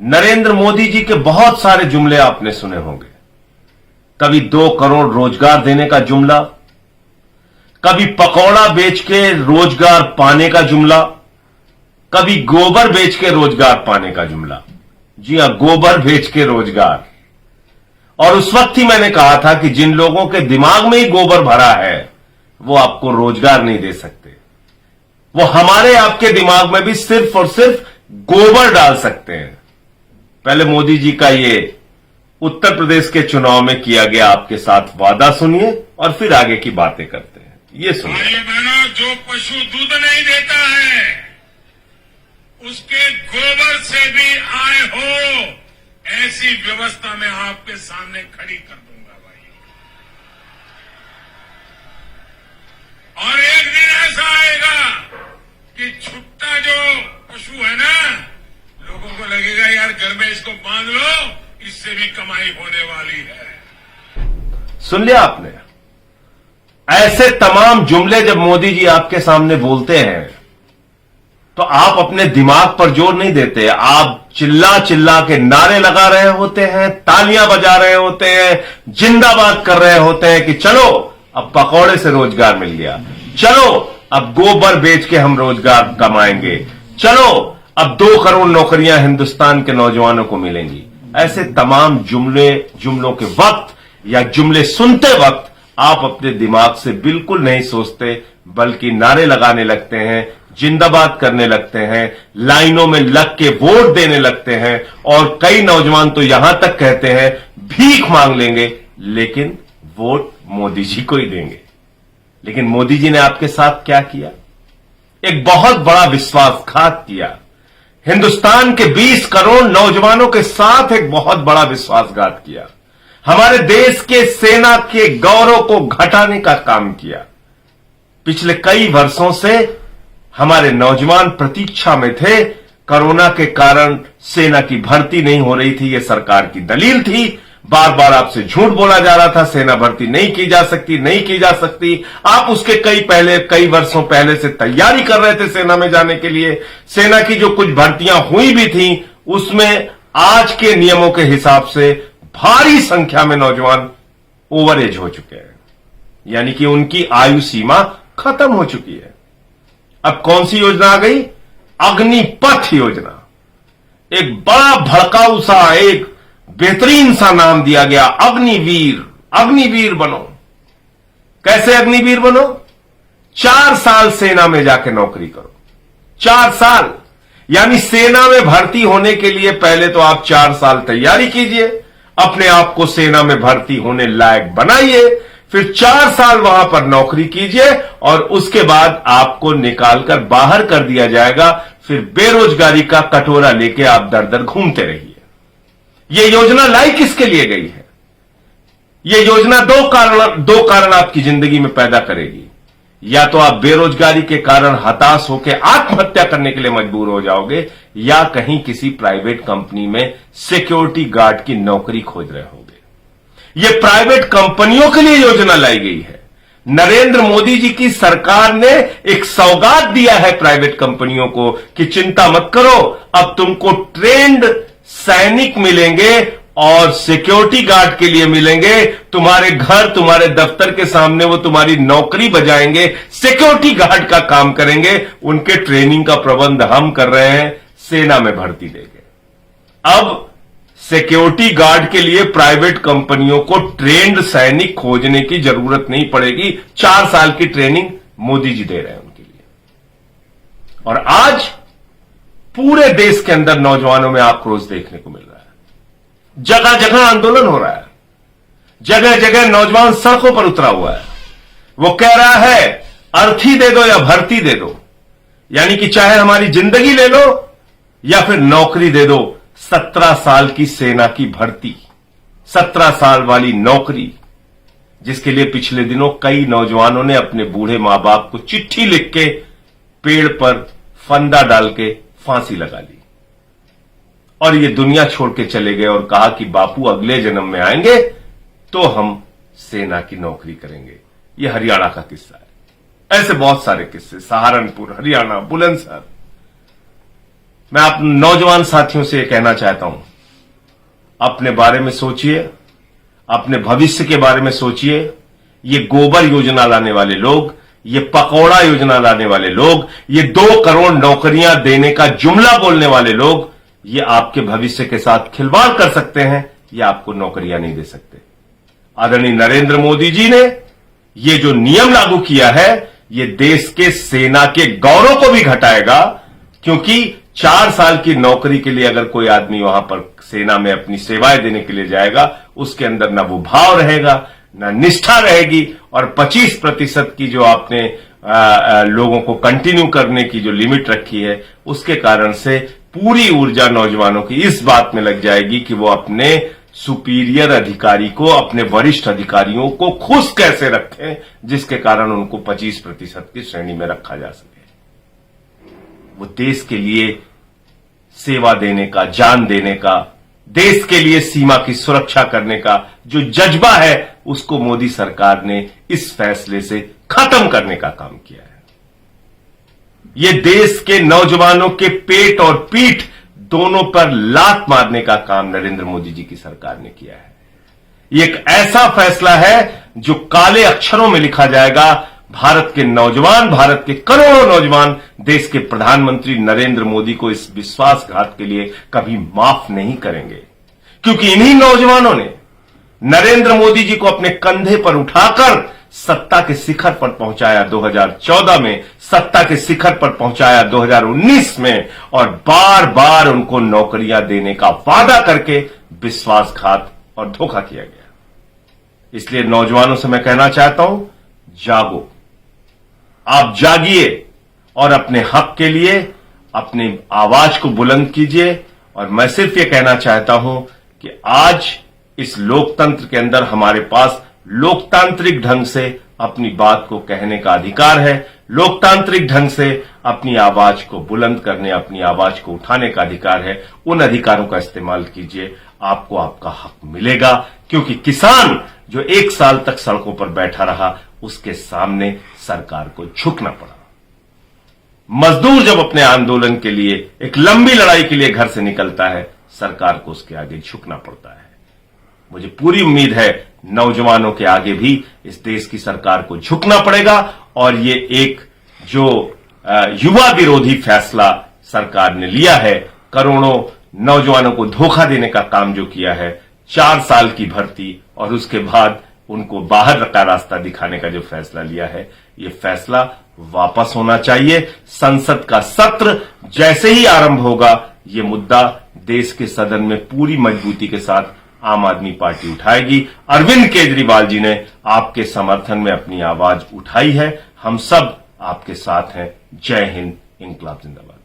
नरेंद्र मोदी जी के बहुत सारे जुमले आपने सुने होंगे। कभी 2 करोड़ रोजगार देने का जुमला, कभी पकौड़ा बेच के रोजगार पाने का जुमला, कभी गोबर बेच के रोजगार पाने का जुमला। जी हां, गोबर बेच के रोजगार। और उस वक्त ही मैंने कहा था कि जिन लोगों के दिमाग में ही गोबर भरा है वो आपको रोजगार नहीं दे सकते। वो हमारे आपके दिमाग में भी सिर्फ और सिर्फ गोबर डाल सकते हैं। पहले मोदी जी का ये उत्तर प्रदेश के चुनाव में किया गया आपके साथ वादा सुनिए और फिर आगे की बातें करते हैं। ये सुनिए। भाइयों बहनों, जो पशु दूध नहीं देता है उसके गोबर से भी आय हो, ऐसी व्यवस्था मैं आपके सामने खड़ी कर दूंगा भाई। और एक दिन ऐसा आएगा कि छुट्टा जो पशु है ना, लोगों को लगेगा यार घर में इसको बांध लो, इससे भी कमाई होने वाली है। सुन लिया आपने? ऐसे तमाम जुमले जब मोदी जी आपके सामने बोलते हैं तो आप अपने दिमाग पर जोर नहीं देते। आप चिल्ला चिल्ला के नारे लगा रहे होते हैं, तालियां बजा रहे होते हैं, जिंदाबाद कर रहे होते हैं कि चलो अब पकौड़े से रोजगार मिल गया, चलो अब गोबर बेच के हम रोजगार कमाएंगे, चलो अब 2 करोड़ नौकरियां हिंदुस्तान के नौजवानों को मिलेंगी। ऐसे तमाम जुमलों के वक्त या जुमले सुनते वक्त आप अपने दिमाग से बिल्कुल नहीं सोचते, बल्कि नारे लगाने लगते हैं, जिंदाबाद करने लगते हैं, लाइनों में लग के वोट देने लगते हैं। और कई नौजवान तो यहां तक कहते हैं भीख मांग लेंगे लेकिन वोट मोदी जी को ही देंगे। लेकिन मोदी जी ने आपके साथ क्या किया? एक बहुत बड़ा विश्वासघात किया। हिंदुस्तान के 20 करोड़ नौजवानों के साथ एक बहुत बड़ा विश्वासघात किया। हमारे देश के सेना के गौरव को घटाने का काम किया। पिछले कई वर्षों से हमारे नौजवान प्रतीक्षा में थे। कोरोना के कारण सेना की भर्ती नहीं हो रही थी, यह सरकार की दलील थी। बार बार आपसे झूठ बोला जा रहा था, सेना भर्ती नहीं की जा सकती, नहीं की जा सकती। आप उसके कई वर्षों पहले से तैयारी कर रहे थे सेना में जाने के लिए। सेना की जो कुछ भर्तियां हुई भी थी उसमें आज के नियमों के हिसाब से भारी संख्या में नौजवान ओवर एज हो चुके हैं, यानी कि उनकी आयु सीमा खत्म हो चुकी है। अब कौन सी योजना आ गई? अग्निपथ योजना। एक बड़ा भड़काऊ सा, एक बेहतरीन सा नाम दिया गया, अग्निवीर। अग्निवीर बनो। कैसे अग्निवीर बनो? 4 साल सेना में जाके नौकरी करो। 4 साल, यानी सेना में भर्ती होने के लिए पहले तो आप 4 साल तैयारी कीजिए, अपने आप को सेना में भर्ती होने लायक बनाइए, फिर 4 साल वहां पर नौकरी कीजिए और उसके बाद आपको निकालकर बाहर कर दिया जाएगा। फिर बेरोजगारी का कटोरा लेके आप दर दर घूमते रहिए। यह योजना लाई किसके लिए गई है? यह योजना दो कारण आपकी जिंदगी में पैदा करेगी। या तो आप बेरोजगारी के कारण हताश होकर आत्महत्या करने के लिए मजबूर हो जाओगे, या कहीं किसी प्राइवेट कंपनी में सिक्योरिटी गार्ड की नौकरी खोज रहे होगे। यह प्राइवेट कंपनियों के लिए योजना लाई गई है। नरेंद्र मोदी जी की सरकार ने एक सौगात दिया है प्राइवेट कंपनियों को कि चिंता मत करो, अब तुमको ट्रेंड सैनिक मिलेंगे और सिक्योरिटी गार्ड के लिए मिलेंगे। तुम्हारे घर, तुम्हारे दफ्तर के सामने वो तुम्हारी नौकरी बजाएंगे, सिक्योरिटी गार्ड का काम करेंगे। उनके ट्रेनिंग का प्रबंध हम कर रहे हैं, सेना में भर्ती देंगे। अब सिक्योरिटी गार्ड के लिए प्राइवेट कंपनियों को ट्रेंड सैनिक खोजने की जरूरत नहीं पड़ेगी। 4 साल की ट्रेनिंग मोदी जी दे रहे हैं उनके लिए। और आज पूरे देश के अंदर नौजवानों में आक्रोश देखने को मिल रहा है। जगह जगह आंदोलन हो रहा है, जगह जगह नौजवान सड़कों पर उतरा हुआ है। वो कह रहा है अर्थी दे दो या भर्ती दे दो, यानी कि चाहे हमारी जिंदगी ले लो या फिर नौकरी दे दो। 17 साल की सेना की भर्ती, 17 साल वाली नौकरी, जिसके लिए पिछले दिनों कई नौजवानों ने अपने बूढ़े मां बाप को चिट्ठी लिख के पेड़ पर फंदा डाल के फांसी लगा ली। और ये दुनिया छोड़ के चले गए और कहा कि बापू अगले जन्म में आएंगे तो हम सेना की नौकरी करेंगे। ये हरियाणा का किस्सा है। ऐसे बहुत सारे किस्से, सहारनपुर, हरियाणा, बुलंदशहर। मैं आप नौजवान साथियों से कहना चाहता हूं, अपने बारे में सोचिए, अपने भविष्य के बारे में सोचिए। ये गोबर योजना लाने वाले लोग, ये पकौड़ा योजना लाने वाले लोग, ये 2 करोड़ नौकरियां देने का जुमला बोलने वाले लोग, ये आपके भविष्य के साथ खिलवाड़ कर सकते हैं, ये आपको नौकरियां नहीं दे सकते। आदरणीय नरेंद्र मोदी जी ने ये जो नियम लागू किया है, ये देश के सेना के गौरव को भी घटाएगा, क्योंकि 4 साल की नौकरी के लिए अगर कोई आदमी वहां पर सेना में अपनी सेवाएं देने के लिए जाएगा, उसके अंदर ना वो भाव रहेगा, ना निष्ठा रहेगी, और 25% की जो आपने लोगों को कंटिन्यू करने की जो लिमिट रखी है, उसके कारण से पूरी ऊर्जा नौजवानों की इस बात में लग जाएगी कि वो अपने सुपीरियर अधिकारी को, अपने वरिष्ठ अधिकारियों को खुश कैसे रखें, जिसके कारण उनको 25% की श्रेणी में रखा जा सके। वो देश के लिए सेवा देने का, जान देने का, देश के लिए सीमा की सुरक्षा करने का जो जज्बा है, उसको मोदी सरकार ने इस फैसले से खत्म करने का काम किया है। ये देश के नौजवानों के पेट और पीठ दोनों पर लात मारने का काम नरेंद्र मोदी जी की सरकार ने किया है। ये एक ऐसा फैसला है जो काले अक्षरों में लिखा जाएगा। भारत के नौजवान, भारत के करोड़ों नौजवान देश के प्रधानमंत्री नरेंद्र मोदी को इस विश्वासघात के लिए कभी माफ नहीं करेंगे, क्योंकि इन्हीं नौजवानों ने नरेंद्र मोदी जी को अपने कंधे पर उठाकर सत्ता के शिखर पर पहुंचाया 2014 में, सत्ता के शिखर पर पहुंचाया 2019 में, और बार बार उनको नौकरियां देने का वादा करके विश्वासघात और धोखा किया गया। इसलिए नौजवानों से मैं कहना चाहता हूं, जागो, आप जागिए और अपने हक के लिए अपनी आवाज को बुलंद कीजिए। और मैं सिर्फ ये कहना चाहता हूं कि आज इस लोकतंत्र के अंदर हमारे पास लोकतांत्रिक ढंग से अपनी बात को कहने का अधिकार है, लोकतांत्रिक ढंग से अपनी आवाज को बुलंद करने, अपनी आवाज को उठाने का अधिकार है। उन अधिकारों का इस्तेमाल कीजिए, आपको आपका हक मिलेगा, क्योंकि किसान जो 1 साल तक सड़कों पर बैठा रहा, उसके सामने सरकार को झुकना पड़ा। मजदूर जब अपने आंदोलन के लिए, एक लंबी लड़ाई के लिए घर से निकलता है, सरकार को उसके आगे झुकना पड़ता है। मुझे पूरी उम्मीद है नौजवानों के आगे भी इस देश की सरकार को झुकना पड़ेगा, और ये एक जो युवा विरोधी फैसला सरकार ने लिया है, करोड़ों नौजवानों को धोखा देने का काम जो किया है, 4 साल की भर्ती और उसके बाद उनको बाहर का रास्ता दिखाने का जो फैसला लिया है, ये फैसला वापस होना चाहिए। संसद का सत्र जैसे ही आरंभ होगा, ये मुद्दा देश के सदन में पूरी मजबूती के साथ आम आदमी पार्टी उठाएगी। अरविंद केजरीवाल जी ने आपके समर्थन में अपनी आवाज उठाई है। हम सब आपके साथ हैं। जय हिंद, इंकलाब जिंदाबाद।